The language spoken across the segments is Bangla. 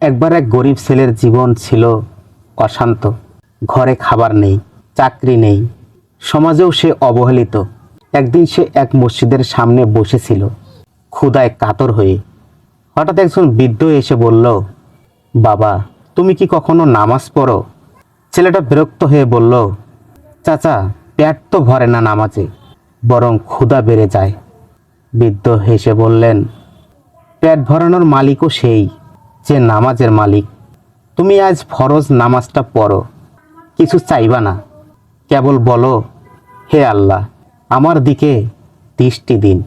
একবার এক গরিব ছেলের জীবন ছিল অশান্ত। ঘরে খাবার নেই, চাকরি নেই, সমাজেও সে অবহেলিত। একদিন সে এক মসজিদের সামনে বসেছিল, ক্ষুধায় কাতর হয়ে। হঠাৎ একজন বৃদ্ধ এসে বলল, বাবা, তুমি কি কখনো নামাজ পড়ো? ছেলেটা বিরক্ত হয়ে বলল, চাচা, পেট তো ভরে না নামাজে, বরং ক্ষুধা বেড়ে যায়। বৃদ্ধ হেসে বললেন, পেট ভরানোর মালিকও সেই যে নামাজের মালিক। তুমি আজ ফরজ নামাজটা পড়ো, কিছু চাইবা না, কেবল বলো, হে আল্লাহ, আমার দিকে দৃষ্টি দিন।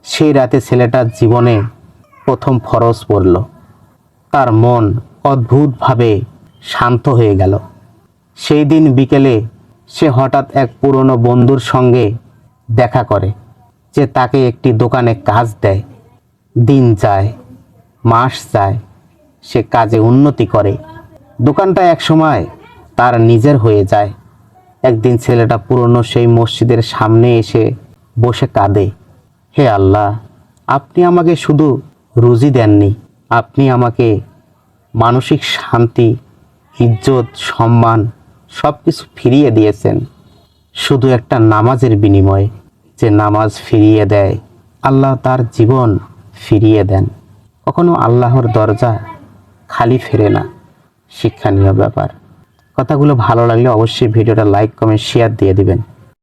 সেই রাতে ছেলেটার জীবনে প্রথম ফরজ পড়ল। তার মন অদ্ভুতভাবে শান্ত হয়ে গেল। সেই দিন বিকেলে সে হঠাৎ এক পুরনো বন্ধুর সঙ্গে দেখা করে, যে তাকে একটি দোকানে কাজ দেয়। দিন যায়, মাস যায়, সে কাজে উন্নতি করে। দোকানটা একসময় তার নিজের হয়ে যায়। একদিন ছেলেটা পুরনো সেই মসজিদের সামনে এসে বসে কাঁদে, হে আল্লাহ, আপনি আমাকে শুধু রুজি দেননি, আপনি আমাকে মানসিক শান্তি, ইজ্জত, সম্মান সব কিছু ফিরিয়ে দিয়েছেন, শুধু একটা নামাজের বিনিময়ে। যে নামাজ ফিরিয়ে দেয়, আল্লাহ তার জীবন ফিরিয়ে দেন। কখনো আল্লাহর দরজা খালি ফেরে না। শিক্ষণীয় ব্যাপার। কথাগুলো ভালো লাগলে অবশ্যই ভিডিওটা লাইক, কমেন্ট, শেয়ার দিয়ে দিবেন।